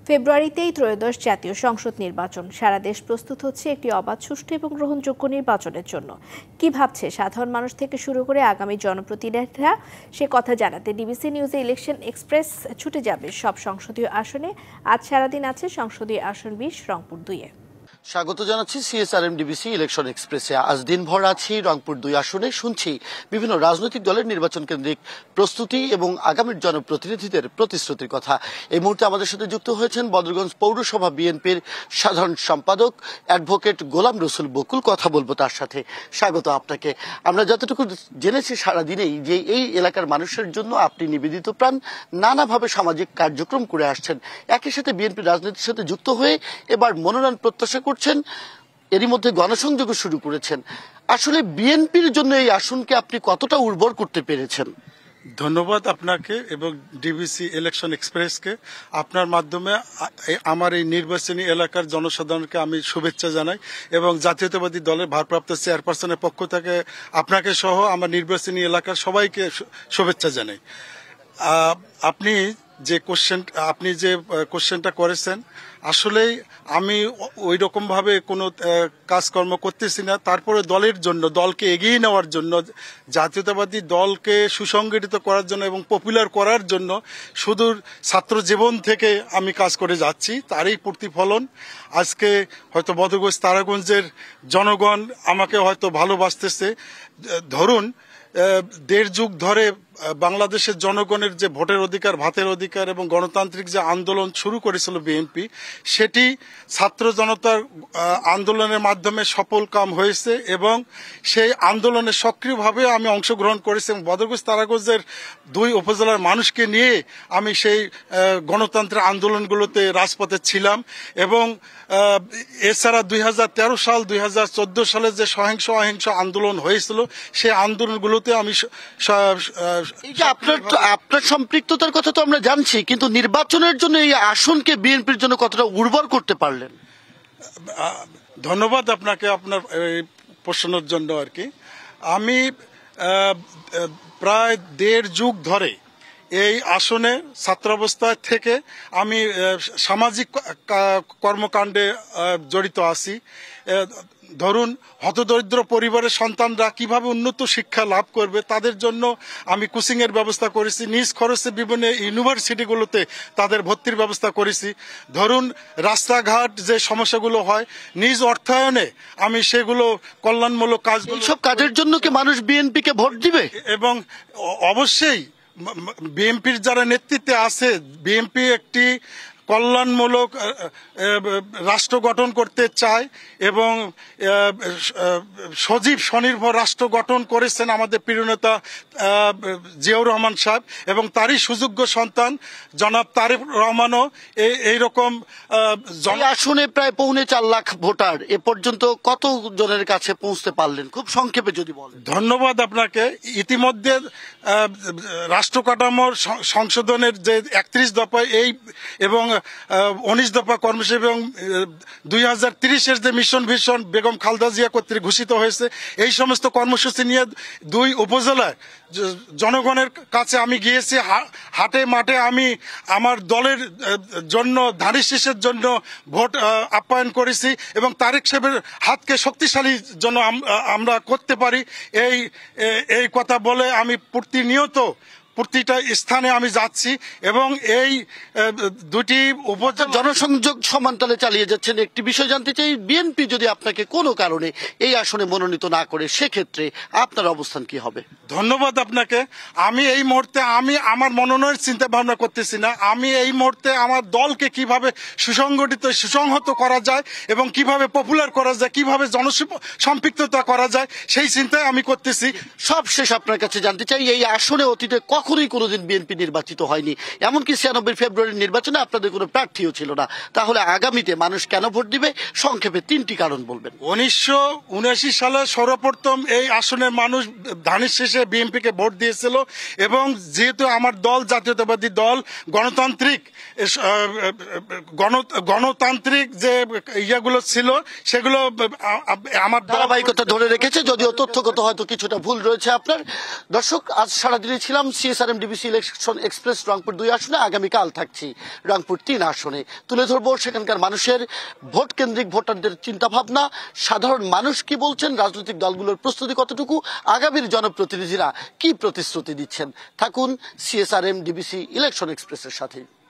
ফেব্রুয়ারিতেই ত্রয়োদশ জাতীয় সংসদ নির্বাচন। সারা দেশ প্রস্তুত হচ্ছে একটি অবাধ, সুষ্ঠু এবং গ্রহণযোগ্য নির্বাচনের জন্য। কি ভাবছে সাধারণ মানুষ থেকে শুরু করে আগামী জনপ্রতিনিধিরা, সে কথা জানাতে ডিবিসি নিউজে ইলেকশন এক্সপ্রেস ছুটে যাবে সব সংসদীয় আসনে। আজ সারাদিন আছে সংসদীয় আসন 20 রংপুর 2-এ। স্বাগত জানাচ্ছি সিএসআরএম ডিবিসি ইলেকশন এক্সপ্রেসে। আজ দিনভর আছি রংপুর 2 আসনে, শুনছি বিভিন্ন রাজনৈতিক দলের নির্বাচন কেন্দ্রিক প্রস্তুতি এবং আগামীর জনপ্রতিনিধিদের প্রতিশ্রুতির কথা। এই মুহূর্তে আমাদের সাথে যুক্ত হয়েছেন বদরগঞ্জ পৌরসভা বিএনপির সাধারণ সম্পাদক অ্যাডভোকেট গোলাম রসুল বকুল। কথা বলবো তার সাথে। স্বাগত আপনাকে। আমরা যতটুকু জেনেছি সারাদিনেই যে এই এলাকার মানুষের জন্য আপনি নিবেদিত প্রাণ, নানাভাবে সামাজিক কার্যক্রম করে আসছেন। একই সাথে বিএনপির রাজনীতির সাথে যুক্ত হয়ে এবার মনোনয়ন প্রত্যাশা করছেন, এরই মধ্যে গণসংযোগ শুরু করেছেন। আসলে বিএনপির জন্য এই আসনকে আপনি কতটা উর্বর করতে পেরেছেন? ধন্যবাদ আপনাকে এবং ডিবিসি ইলেকশন এক্সপ্রেসকে। আপনার মাধ্যমে আমার এই নির্বাচনী এলাকার জনসাধারণকে আমি শুভেচ্ছা জানাই এবং জাতীয়তাবাদী দলের ভারপ্রাপ্ত চেয়ারপারসনের পক্ষ থেকে আপনাকে সহ আমার নির্বাচনী এলাকার সবাইকে শুভেচ্ছা জানাই। আপনি যে কোশ্চেনটা করেছেন, আসলেই আমি ওই রকম ভাবে কোনো কাজকর্ম করতেছি না। তারপরে দলের জন্য, দলকে এগিয়ে নেওয়ার জন্য, জাতীয়তাবাদী দলকে সুসংগঠিত করার জন্য এবং পপুলার করার জন্য সুদূর ছাত্র জীবন থেকে আমি কাজ করে যাচ্ছি। তারই প্রতিফলন আজকে হয়তো বদরগঞ্জ তারাগঞ্জের জনগণ আমাকে হয়তো ভালোবাসতেছে। ধরুন, 1.5 যুগ ধরে বাংলাদেশের জনগণের যে ভোটের অধিকার, ভাতের অধিকার এবং গণতান্ত্রিক যে আন্দোলন শুরু করেছিল বিএনপি, সেটি ছাত্র জনতার আন্দোলনের মাধ্যমে সফল কাম হয়েছে এবং সেই আন্দোলনে সক্রিয়ভাবে আমি অংশগ্রহণ করেছি এবং বদরগঞ্জ তারাগঞ্জের 2 উপজেলার মানুষকে নিয়ে আমি সেই গণতন্ত্রের আন্দোলনগুলোতে রাজপথে ছিলাম। এবং এছাড়া 2013 সাল 2014 সালে যে সহিংস অহিংস আন্দোলন হয়েছিল, সেই আন্দোলনগুলোতে আমি আপনার সম্পৃক্ততার কথা তো আমরা জানছি, কিন্তু নির্বাচনের জন্য এই আসনকে বিএনপির জন্য কতটা উর্বর করতে পারলেন? ধন্যবাদ আপনাকে আপনার এই প্রশ্নের জন্য। আর কি, আমি প্রায় 1.5 যুগ ধরে এই আসনে ছাত্রাবস্থায় থেকে আমি সামাজিক কর্মকাণ্ডে জড়িত আছি। ধরুন, হতদরিদ্র পরিবারের সন্তানরা কিভাবে উন্নত শিক্ষা লাভ করবে তাদের জন্য আমি কোচিং এর ব্যবস্থা করেছি। নিজ খরচে বিভিন্ন ইউনিভার্সিটিগুলোতে তাদের ভর্তির ব্যবস্থা করেছি। ধরুন, রাস্তাঘাট যে সমস্যাগুলো হয়, নিজ অর্থায়নে আমি সেগুলো কল্যাণমূলক কাজগুলো, সব কাজের জন্য কি মানুষ বিএনপিকে ভোট দিবে? এবং অবশ্যই বিএনপির যারা নেতৃত্বে আছে, বিএনপি একটি কল্যাণমূলক রাষ্ট্র গঠন করতে চায় এবং সজীব স্বনির্ভর রাষ্ট্র গঠন করেছেন আমাদের প্রিয় নেতা জিয়াউর রহমান সাহেব এবং তারই সুযোগ্য সন্তান জনাব তারেক রহমানও এইরকম। আসনে প্রায় 4.25 লাখ ভোটার, এ পর্যন্ত কত জনের কাছে পৌঁছতে পারলেন, খুব সংক্ষেপে যদি বলেন? ধন্যবাদ আপনাকে। ইতিমধ্যে রাষ্ট্র কাঠামোর সংশোধনের যে 31 দফা এবং 19 দফা কর্মসূচি এবং 2030-এর যে মিশন ভিশন বেগম খালেদা জিয়া কর্তৃক ঘোষিত হয়েছে, এই সমস্ত কর্মসূচি নিয়ে 2 উপজেলায় জনগণের কাছে আমি গিয়েছি। হাটে মাঠে আমি আমার দলের জন্য, ধানের শীষের জন্য ভোট আপ্যায়ন করেছি এবং তারেক সাহেবের হাতকে শক্তিশালী যেন আমরা করতে পারি এই কথা বলে আমি প্রতিটা স্থানে আমি যাচ্ছি এবং এই 2টি জনসংযোগ সমান্তরালে চালিয়ে যাচ্ছেন। একটি বিষয় জানতে চাই, বিএনপি যদি আপনাকে কোনো কারণে এই আসনে মনোনীত না করে, সেক্ষেত্রে আপনার অবস্থান কি হবে? ধন্যবাদ আপনাকে। আমি এই মুহূর্তে আমার মনোনয়নের চিন্তা ভাবনা করতেছি না। আমি এই মুহূর্তে আমার দলকে কিভাবে সুসংগঠিত, সুসংহত করা যায় এবং কিভাবে পপুলার করা যায়, কিভাবে জনসম্পৃক্ততা করা যায়, সেই চিন্তায় আমি করতেছি। সব শেষ আপনার কাছে জানতে চাই, এই আসনে অতীতে কখনোই কোনোদিন বিএনপি নির্বাচিত হয়নি, এমনকি 96 ফেব্রুয়ারির নির্বাচনে আপনাদের কোনো প্রার্থীও ছিল না। তাহলে আগামীতে মানুষ কেন ভোট দিবে? সংক্ষেপে 3টি কারণ বলবেন। 1979 সালে সর্বপ্রথম এই আসনের মানুষ ধানের শীষে বিএনপিকে ভোট দিয়েছিল এবং যেহেতু আমার দল জাতীয়তাবাদী দল, গণতান্ত্রিক যে ইয়েগুলো ছিল সেগুলো আমার ধারাবাহিকতা ধরে রেখেছে, যদিও তথ্যগত হয়তো কিছুটা ভুল রয়েছে আপনার। দর্শক, আজ সারাদিনে ছিলাম CSRM DBC election express Rangpur 2 আসনে আগামীকাল থাকছি রংপুর 3 আসনে। তুলে ধরবো সেখানকার মানুষের ভোট কেন্দ্রিক ভোটারদের চিন্তা ভাবনা, সাধারণ মানুষ কি বলছেন, রাজনৈতিক দলগুলোর প্রস্তুতি কতটুকু, আগামীর জনপ্রতিনিধিরা কি প্রতিশ্রুতি দিচ্ছেন। থাকুন সিএসআরএম ডিবিসি ইলেকশন এক্সপ্রেসের সাথে।